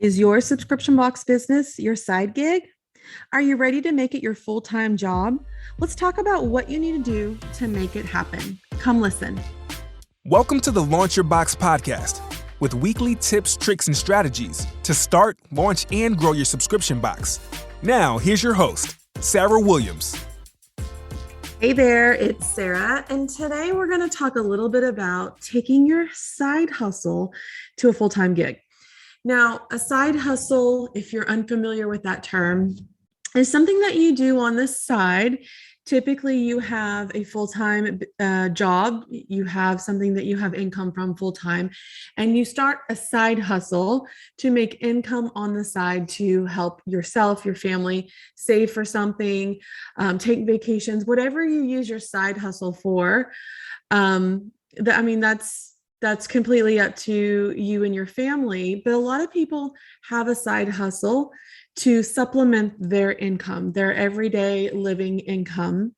Is your subscription box business your side gig? Are you ready to make it your full time job? Let's talk about what you need to do to make it happen. Come listen. Welcome to the Launch Your Box podcast with weekly tips, tricks, and strategies to start, launch, and grow your subscription box. Now, here's your host, Sarah Williams. Hey there, it's Sarah, and today we're going to talk a little bit about taking your side hustle to a full time gig. Now, a side hustle, if you're unfamiliar with that term, is something that you do on the side. Typically, you have a full-time job, you have something that you have income from full-time, and you start a side hustle to make income on the side to help yourself, your family, save for something, take vacations, whatever you use your side hustle for. That's completely up to you and your family. But a lot of people have a side hustle to supplement their income, their everyday living income.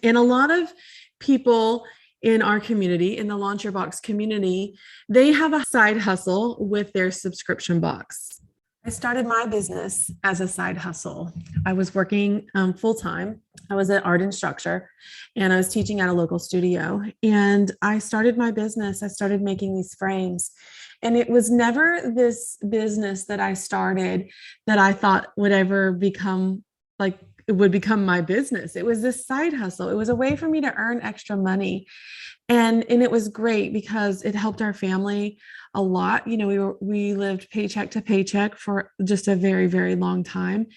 And a lot of people in our community, in the Launch Your Box community, they have a side hustle with their subscription box. I started my business as a side hustle. I was working full-time. I was an art instructor and I was teaching at a local studio. And I started my business. I started making these frames. And it was never this business that I started that I thought would ever become like it would become my business. It was this side hustle. It was a way for me to earn extra money. And it was great because it helped our family a lot. You know, we lived paycheck to paycheck for just a very, very long time.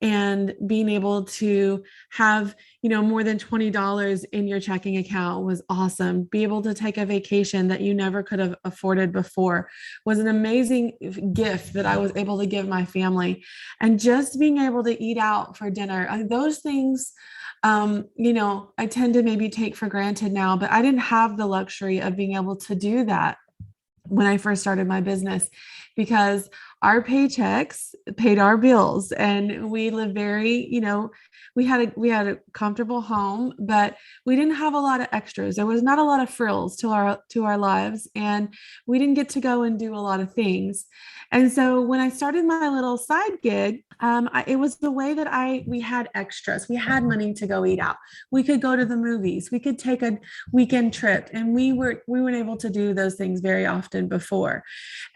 And being able to have, more than $20 in your checking account was awesome. Be able to take a vacation that you never could have afforded before was an amazing gift that I was able to give my family. And just being able to eat out for dinner, those things, I tend to maybe take for granted now, but I didn't have the luxury of being able to do that when I first started my business because our paychecks paid our bills and we lived very, we had a comfortable home, but we didn't have a lot of extras. There was not a lot of frills to our lives, and we didn't get to go and do a lot of things. And so when I started my little side gig, it was the way that we had extras. We had money to go eat out. We could go to the movies. We could take a weekend trip, and we weren't able to do those things very often before.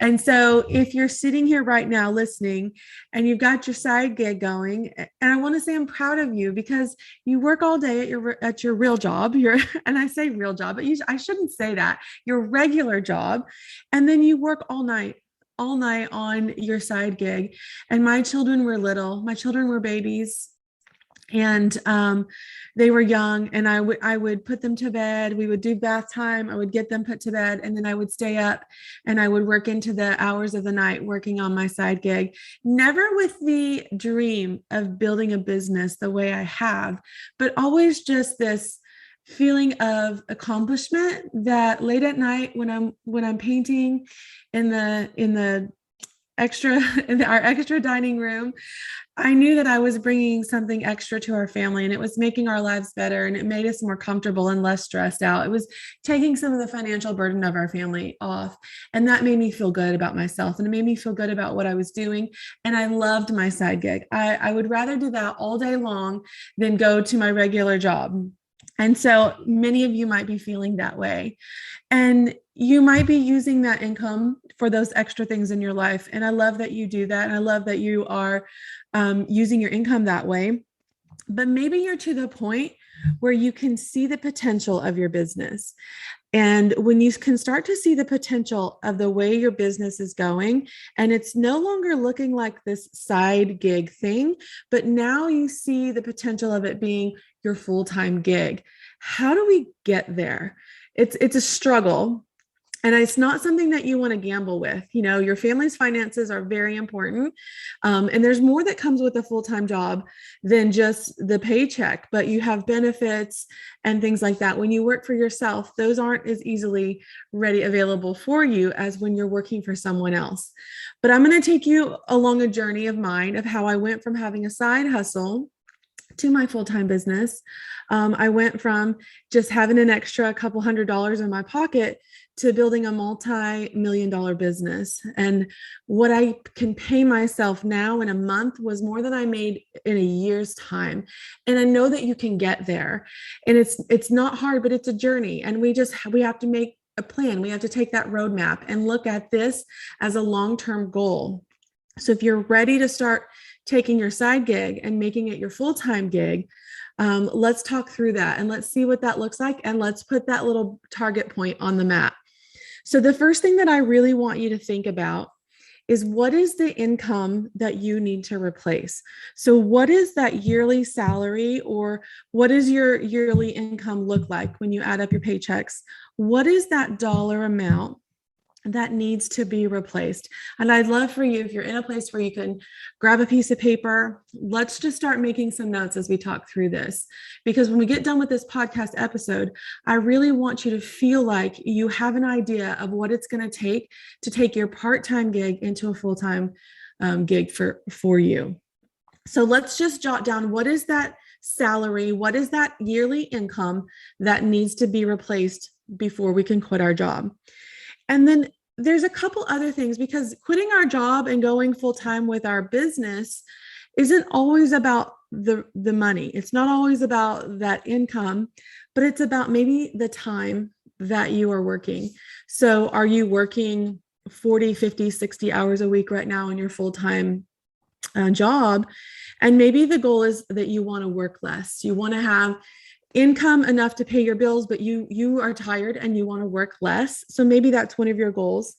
And so if you're sitting here right now listening and you've got your side gig going, and I want to say I'm proud of you because you work all day at your real job, and I say real job, but I shouldn't say that, your regular job, and then you work all night on your side gig. And my children were little. My children were babies. And they were young, and I would put them to bed. We would do bath time. I would get them put to bed, and then I would stay up and I would work into the hours of the night working on my side gig, never with the dream of building a business the way I have, but always just this feeling of accomplishment that late at night when I'm painting in our extra dining room, I knew that I was bringing something extra to our family, and it was making our lives better, and it made us more comfortable and less stressed out. It was taking some of the financial burden of our family off, and that made me feel good about myself, and it made me feel good about what I was doing. And I loved my side gig. I would rather do that all day long than go to my regular job. And so many of you might be feeling that way. And you might be using that income for those extra things in your life. And I love that you do that. And I love that you are using your income that way. But maybe you're to the point where you can see the potential of your business. And when you can start to see the potential of the way your business is going, and it's no longer looking like this side gig thing, but now you see the potential of it being your full-time gig. How do we get there? It's a struggle. And it's not something that you want to gamble with. Your family's finances are very important. And there's more that comes with a full-time job than just the paycheck, but you have benefits and things like that. When you work for yourself, those aren't as easily available for you as when you're working for someone else. But I'm going to take you along a journey of mine of how I went from having a side hustle to my full-time business. I went from just having an extra couple $100s in my pocket to building a multi-million-dollar business. And what I can pay myself now in a month was more than I made in a year's time. And I know that you can get there. And it's not hard, but it's a journey. And we have to make a plan. We have to take that roadmap and look at this as a long-term goal. So if you're ready to start taking your side gig and making it your full-time gig, let's talk through that and let's see what that looks like. And let's put that little target point on the map. So the first thing that I really want you to think about is, what is the income that you need to replace? So what is that yearly salary, or what does your yearly income look like when you add up your paychecks? What is that dollar amount that needs to be replaced? And I'd love for you, if you're in a place where you can grab a piece of paper, let's just start making some notes as we talk through this. Because when we get done with this podcast episode, I really want you to feel like you have an idea of what it's going to take your part-time gig into a full-time gig for you. So let's just jot down, what is that salary? What is that yearly income that needs to be replaced before we can quit our job? And then there's a couple other things, because quitting our job and going full-time with our business isn't always about the money. It's not always about that income, but it's about maybe the time that you are working. So are you working 40, 50, 60 hours a week right now in your full-time job? And maybe the goal is that you want to work less. You want to have income enough to pay your bills, but you are tired and you want to work less. So maybe that's one of your goals.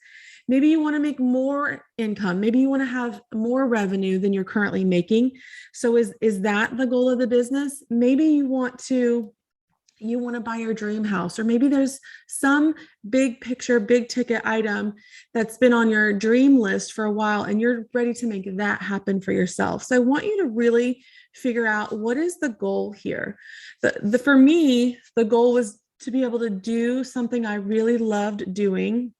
Maybe you want to make more income. Maybe you want to have more revenue than you're currently making. So is that the goal of the business? Maybe you want to buy your dream house, or maybe there's some big picture, big ticket item that's been on your dream list for a while and you're ready to make that happen for yourself. So I want you to really figure out, what is the goal here? For me, the goal was to be able to do something I really loved doing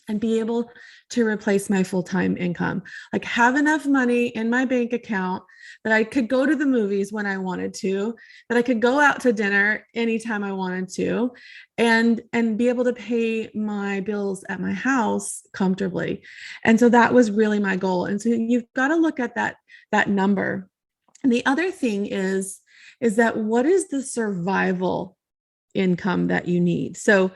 and be able to replace my full-time income, like have enough money in my bank account that I could go to the movies when I wanted to, that I could go out to dinner anytime I wanted to, and be able to pay my bills at my house comfortably. And so that was really my goal. And so you've got to look at that number. And the other thing is that, what is the survival income that you need? So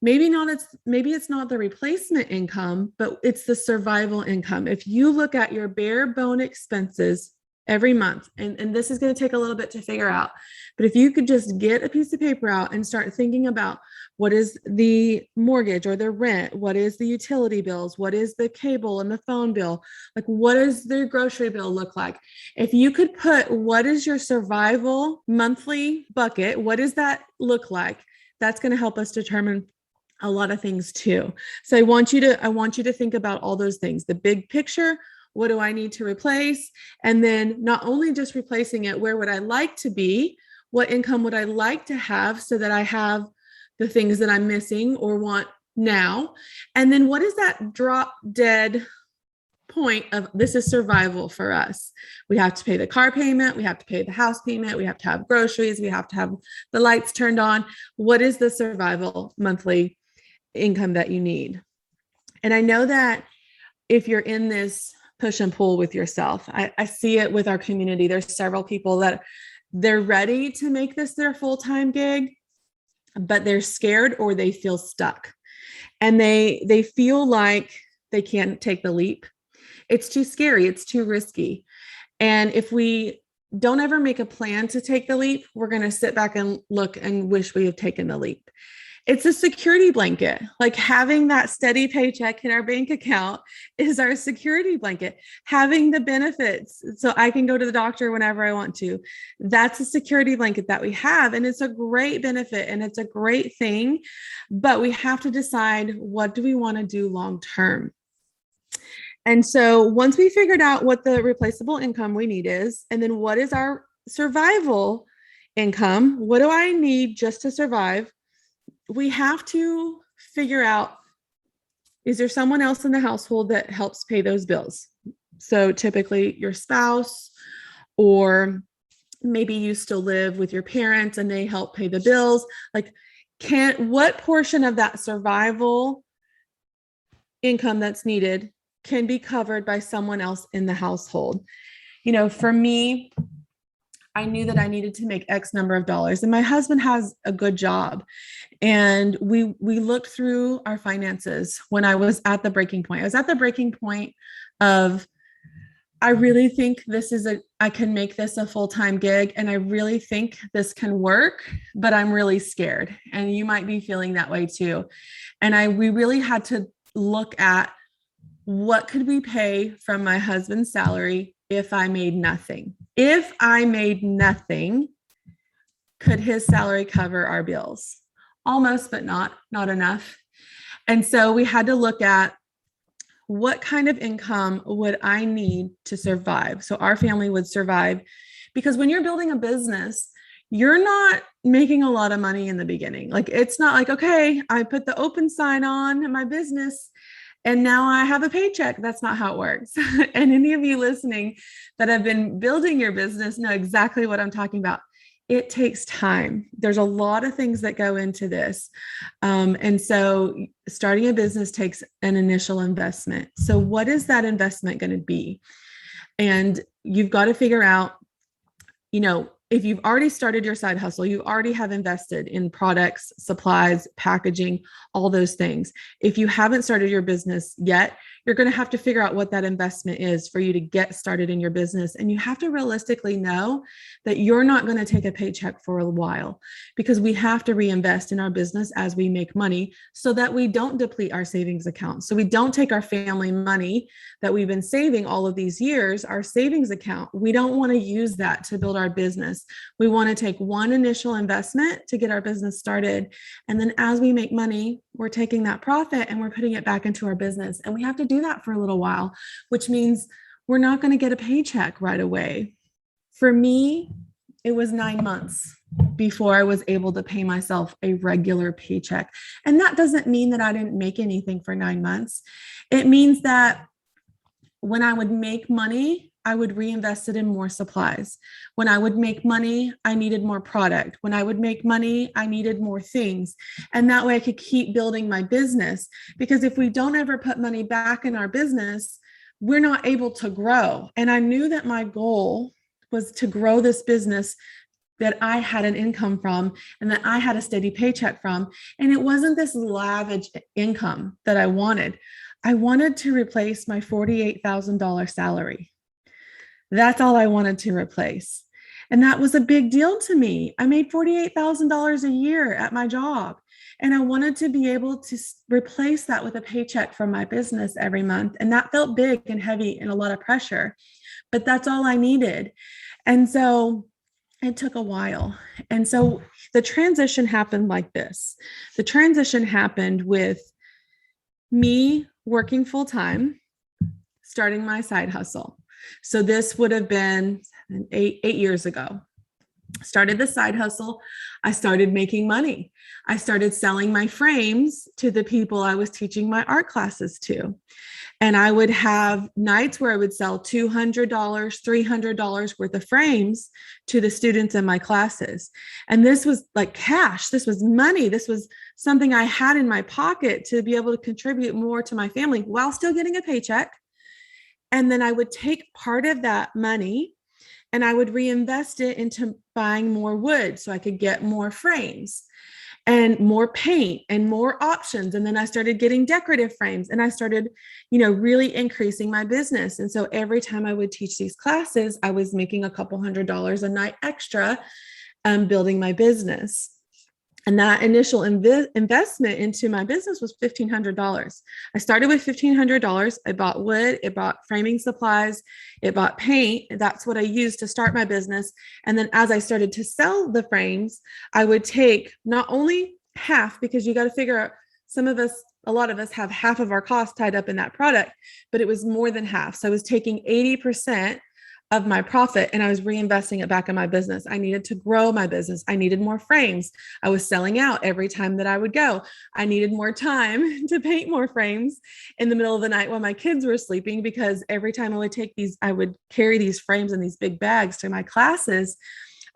maybe it's not the replacement income, but it's the survival income. If you look at your bare bone expenses every month, and this is going to take a little bit to figure out, but if you could just get a piece of paper out and start thinking about, what is the mortgage or the rent? What is the utility bills? What is the cable and the phone bill? Like, what does the grocery bill look like? If you could put, what is your survival monthly bucket? What does that look like? That's going to help us determine a lot of things too. So I want you to think about all those things, the big picture. What do I need to replace? And then not only just replacing it, where would I like to be? What income would I like to have so that I have the things that I'm missing or want now? And then what is that drop dead point of, this is survival for us? We have to pay the car payment. We have to pay the house payment. We have to have groceries. We have to have the lights turned on. What is the survival monthly income that you need? And I know that if you're in this push and pull with yourself, I see it with our community. There's several people that they're ready to make this their full-time gig, but they're scared or they feel stuck, and they feel like they can't take the leap. It's too scary. It's too risky. And if we don't ever make a plan to take the leap, we're going to sit back and look and wish we had taken the leap. It's a security blanket. Like, having that steady paycheck in our bank account is our security blanket. Having the benefits so I can go to the doctor whenever I want to, that's a security blanket that we have. And it's a great benefit and it's a great thing, but we have to decide, what do we want to do long term? And so once we figured out what the replaceable income we need is, and then what is our survival income, what do I need just to survive? We have to figure out, is there someone else in the household that helps pay those bills? So typically your spouse, or maybe you still live with your parents and they help pay the bills. Like, what portion of that survival income that's needed can be covered by someone else in the household? For me, I knew that I needed to make X number of dollars, and my husband has a good job. And we looked through our finances when I was at the breaking point. I was at the breaking point of, I really think I can make this a full-time gig, and I really think this can work, but I'm really scared. And you might be feeling that way too. And we really had to look at, what could we pay from my husband's salary if I made nothing? If I made nothing, could his salary cover our bills? Almost, but not enough. And so we had to look at, what kind of income would I need to survive? So our family would survive, because when you're building a business, you're not making a lot of money in the beginning. Like, it's not like, okay, I put the open sign on in my business and now I have a paycheck. That's not how it works. And any of you listening that have been building your business know exactly what I'm talking about. It takes time. There's a lot of things that go into this. And so starting a business takes an initial investment. So what is that investment going to be? And you've got to figure out, if you've already started your side hustle, you already have invested in products, supplies, packaging, all those things. If you haven't started your business yet, you're going to have to figure out what that investment is for you to get started in your business. And you have to realistically know that you're not going to take a paycheck for a while, because we have to reinvest in our business as we make money, so that we don't deplete our savings account. So we don't take our family money that we've been saving all of these years, our savings account. We don't want to use that to build our business. We want to take one initial investment to get our business started. And then as we make money, we're taking that profit and we're putting it back into our business. And we have to do that for a little while, which means we're not going to get a paycheck right away. For me, it was 9 months before I was able to pay myself a regular paycheck. And that doesn't mean that I didn't make anything for 9 months. It means that when I would make money, I would reinvest it in more supplies. When I would make money, I needed more product. When I would make money, I needed more things. And that way I could keep building my business. Because if we don't ever put money back in our business, we're not able to grow. And I knew that my goal was to grow this business that I had an income from and that I had a steady paycheck from. And it wasn't this lavish income that I wanted. I wanted to replace my $48,000 salary. That's all I wanted to replace. And that was a big deal to me. I made $48,000 a year at my job. And I wanted to be able to replace that with a paycheck from my business every month. And that felt big and heavy and a lot of pressure, but that's all I needed. And so it took a while. And so the transition happened like this. The transition happened with me working full time, starting my side hustle. So this would have been eight years ago. Started the side hustle. I started making money. I started selling my frames to the people I was teaching my art classes to. And I would have nights where I would sell $200, $300 worth of frames to the students in my classes. And this was like cash. This was money. This was something I had in my pocket to be able to contribute more to my family while still getting a paycheck. And then I would take part of that money and I would reinvest it into buying more wood so I could get more frames and more paint and more options. And then I started getting decorative frames and I started, really increasing my business. And so every time I would teach these classes, I was making a couple $100s a night extra, building my business. And that initial investment into my business was $1,500. I started with $1,500. I bought wood, it bought framing supplies, it bought paint. That's what I used to start my business. And then as I started to sell the frames, I would take not only half, because you got to figure out, a lot of us have half of our costs tied up in that product, but it was more than half. So I was taking 80% of my profit and I was reinvesting it back in my business. I needed to grow my business. I needed more frames. I was selling out every time that I would go. I needed more time to paint more frames in the middle of the night while my kids were sleeping, because every time I would carry these frames in these big bags to my classes,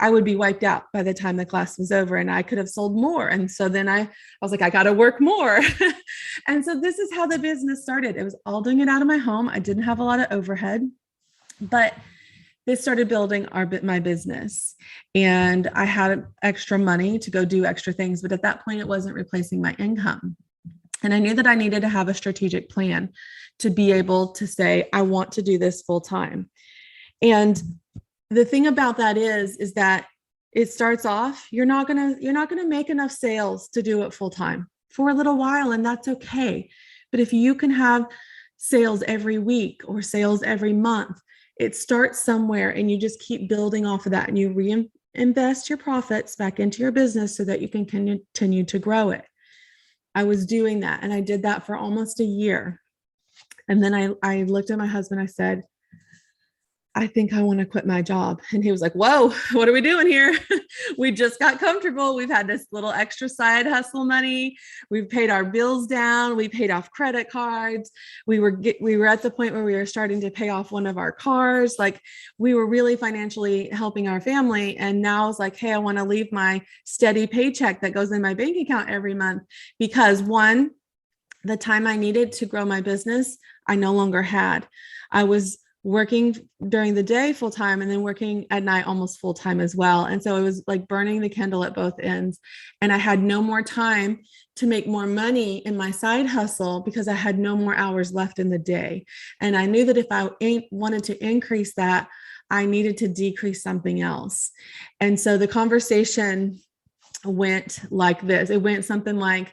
I would be wiped out by the time the class was over, and I could have sold more. And so then I was like, I got to work more. And so this is how the business started. It was all doing it out of my home. I didn't have a lot of overhead, but this started building my business, and I had extra money to go do extra things. But at that point, it wasn't replacing my income. And I knew that I needed to have a strategic plan to be able to say, I want to do this full time. And the thing about that is that it starts off, you're not going to make enough sales to do it full time for a little while, and that's okay. But if you can have sales every week or sales every month, it starts somewhere, and you just keep building off of that, and you reinvest your profits back into your business so that you can continue to grow it. I was doing that, and I did that for almost a year. And then I looked at my husband. I said, I think I want to quit my job. And he was like, whoa, what are we doing here? We just got comfortable. We've had this little extra side hustle money. We've paid our bills down. We paid off credit cards. We were at the point where we were starting to pay off one of our cars. Like, we were really financially helping our family. And now it's like, hey, I want to leave my steady paycheck that goes in my bank account every month, because one, the time I needed to grow my business, I no longer had. I was working during the day full time and then working at night almost full time as well. And so it was like burning the candle at both ends. And I had no more time to make more money in my side hustle because I had no more hours left in the day. And I knew that if I wanted to increase that, I needed to decrease something else. And so the conversation went like this. It went something like,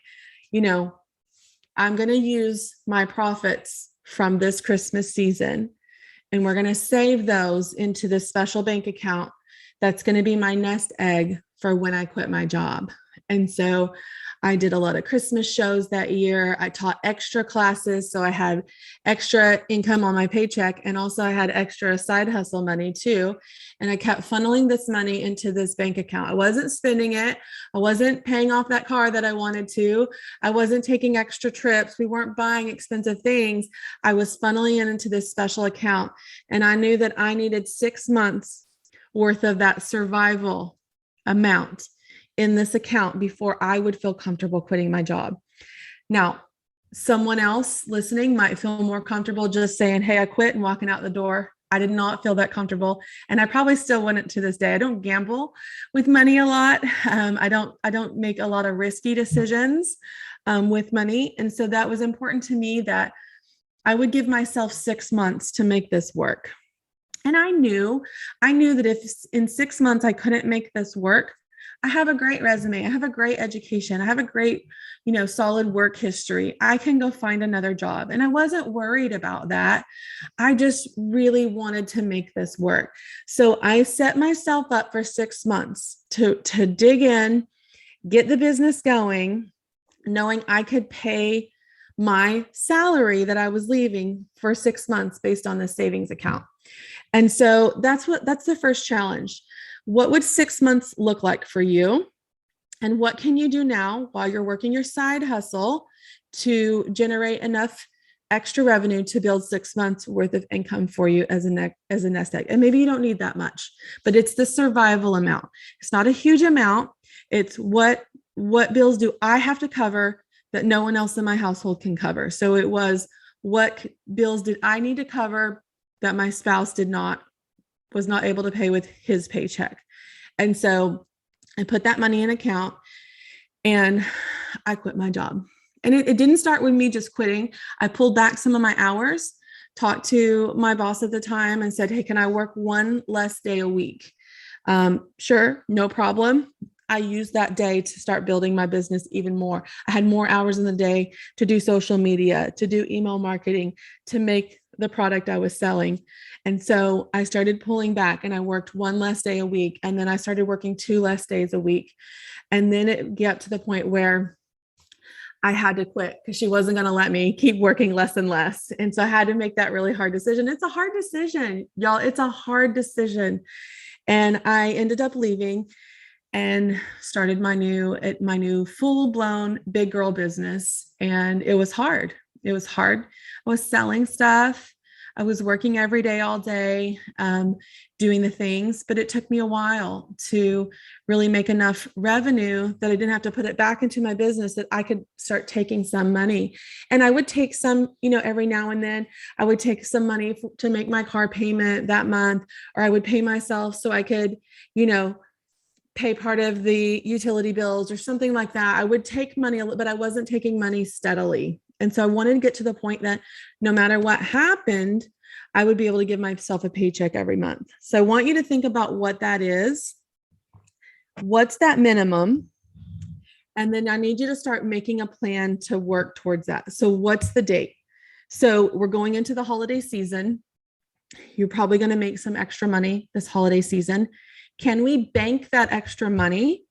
I'm going to use my profits from this Christmas season, and we're going to save those into this special bank account that's going to be my nest egg for when I quit my job. And so I did a lot of Christmas shows that year. I taught extra classes, so I had extra income on my paycheck, and also I had extra side hustle money too. And I kept funneling this money into this bank account. I wasn't spending it. I wasn't paying off that car that I wanted to. I wasn't taking extra trips. We weren't buying expensive things. I was funneling it into this special account. And I knew that I needed 6 months worth of that survival amount in this account before I would feel comfortable quitting my job. Now, someone else listening might feel more comfortable just saying, hey, I quit, and walking out the door. I did not feel that comfortable. And I probably still wouldn't to this day. I don't gamble with money a lot. I don't make a lot of risky decisions with money. And so that was important to me that I would give myself 6 months to make this work. And I knew that if in 6 months I couldn't make this work, I have a great resume. I have a great education. I have a great, solid work history. I can go find another job. And I wasn't worried about that. I just really wanted to make this work. So I set myself up for 6 months to dig in, get the business going, knowing I could pay my salary that I was leaving for 6 months based on the savings account. And so that's the first challenge. What would 6 months look like for you? And what can you do now while you're working your side hustle to generate enough extra revenue to build 6 months worth of income for you as a nest egg? And maybe you don't need that much, but it's the survival amount. It's not a huge amount. It's what bills do I have to cover that no one else in my household can cover? So it was, what bills did I need to cover that my spouse was not able to pay with his paycheck? And so I put that money in an account, and I quit my job. And it didn't start with me just quitting. I pulled back some of my hours, talked to my boss at the time and said, hey, can I work one less day a week? Sure, no problem. I used that day to start building my business even more. I had more hours in the day to do social media, to do email marketing, to make the product I was selling. And so I started pulling back, and I worked one less day a week. And then I started working 2 less days a week. And then it got to the point where I had to quit because she wasn't going to let me keep working less and less. And so I had to make that really hard decision. It's a hard decision, y'all. It's a hard decision. And I ended up leaving and started my new full-blown big girl business. And it was hard. I was selling stuff. I was working every day, all day, doing the things, but it took me a while to really make enough revenue that I didn't have to put it back into my business, that I could start taking some money. And I would take some, every now and then I would take some money to make my car payment that month, or I would pay myself so I could, pay part of the utility bills or something like that. I would take money, but I wasn't taking money steadily. And so I wanted to get to the point that no matter what happened, I would be able to give myself a paycheck every month. So I want you to think about what that is. What's that minimum? And then I need you to start making a plan to work towards that. So what's the date? So we're going into the holiday season. You're probably going to make some extra money this holiday season. Can we bank that extra money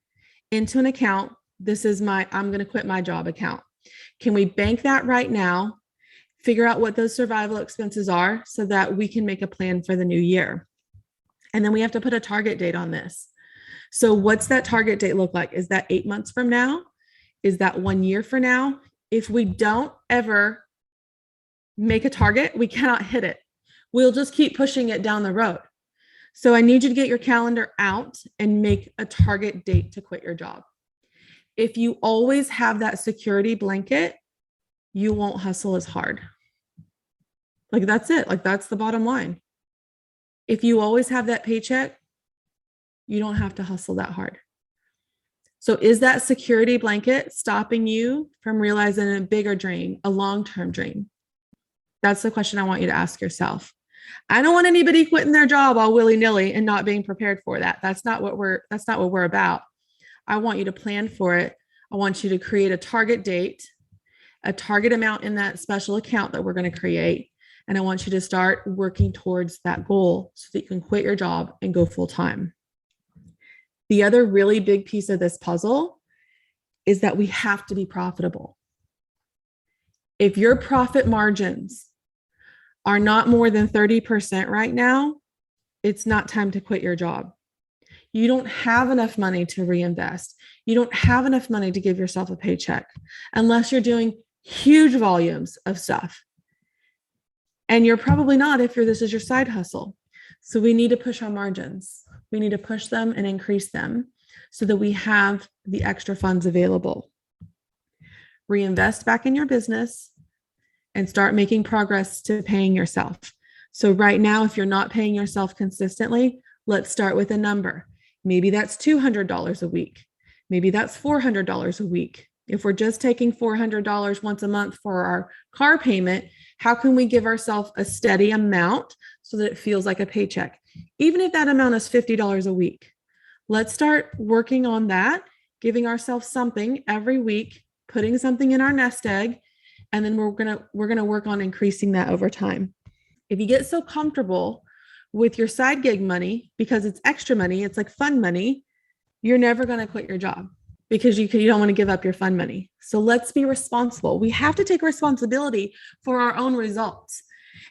into an account? This is I'm going to quit my job account. Can we bank that right now? Figure out what those survival expenses are so that we can make a plan for the new year. And then we have to put a target date on this. So what's that target date look like? Is that 8 months from now? Is that 1 year from now? If we don't ever make a target, we cannot hit it. We'll just keep pushing it down the road. So I need you to get your calendar out and make a target date to quit your job. If you always have that security blanket, you won't hustle as hard. Like that's it. Like that's the bottom line. If you always have that paycheck, you don't have to hustle that hard. So is that security blanket stopping you from realizing a bigger dream, a long-term dream? That's the question I want you to ask yourself. I don't want anybody quitting their job all willy-nilly and not being prepared for that. That's not what we're about. I want you to plan for it. I want you to create a target date, a target amount in that special account that we're going to create. And I want you to start working towards that goal so that you can quit your job and go full time. The other really big piece of this puzzle is that we have to be profitable. If your profit margins are not more than 30% right now, it's not time to quit your job. You don't have enough money to reinvest. You don't have enough money to give yourself a paycheck unless you're doing huge volumes of stuff. And you're probably not if this is your side hustle. So we need to push our margins. We need to push them and increase them so that we have the extra funds available. Reinvest back in your business and start making progress to paying yourself. So right now, if you're not paying yourself consistently, let's start with a number. Maybe that's $200 a week. Maybe that's $400 a week. If we're just taking $400 once a month for our car payment, how can we give ourselves a steady amount so that it feels like a paycheck? Even if that amount is $50 a week, let's start working on that, giving ourselves something every week, putting something in our nest egg, and then we're gonna work on increasing that over time. If you get so comfortable with your side gig money because it's extra money, it's like fun money, you're never gonna quit your job because you don't want to give up your fun money. So let's be responsible. We have to take responsibility for our own results.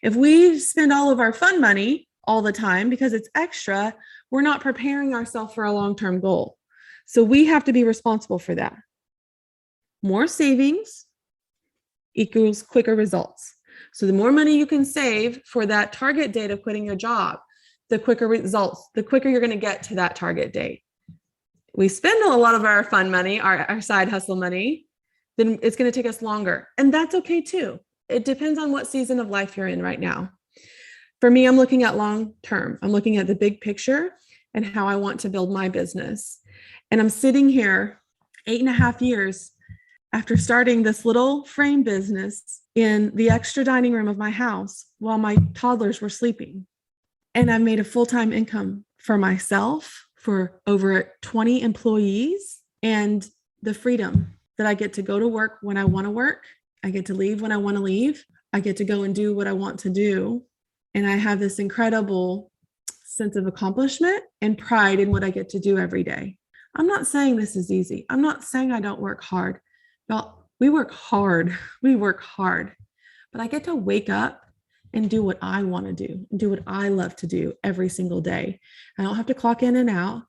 If we spend all of our fun money all the time because it's extra, we're not preparing ourselves for a long-term goal. So we have to be responsible for that. More savings equals quicker results. So the more money you can save for that target date of quitting your job, the quicker results, the quicker you're going to get to that target date. We spend a lot of our fun money, our side hustle money, then it's going to take us longer. And that's okay too. It depends on what season of life you're in right now. For me, I'm looking at long term. I'm looking at the big picture and how I want to build my business. And I'm sitting here 8.5 years after starting this little frame business in the extra dining room of my house while my toddlers were sleeping. And I've made a full-time income for myself, for over 20 employees, and the freedom that I get to go to work when I want to work. I get to leave when I want to leave. I get to go and do what I want to do. And I have this incredible sense of accomplishment and pride in what I get to do every day. I'm not saying this is easy. I'm not saying I don't work hard. Y'all, we work hard. We work hard. But I get to wake up and do what I want to do, and do what I love to do every single day. I don't have to clock in and out.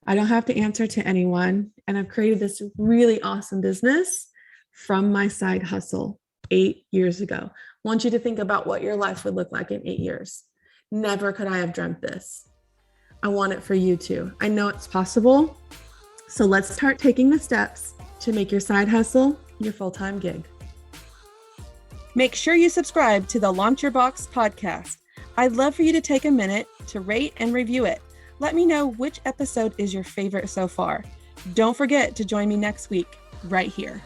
I don't have to answer to anyone. And I've created this really awesome business from my side hustle 8 years ago. I want you to think about what your life would look like in 8 years. Never could I have dreamt this. I want it for you too. I know it's possible. So let's start taking the steps to make your side hustle your full-time gig. Make sure you subscribe to the Launch Your Box podcast. I'd love for you to take a minute to rate and review it. Let me know which episode is your favorite so far. Don't forget to join me next week, right here.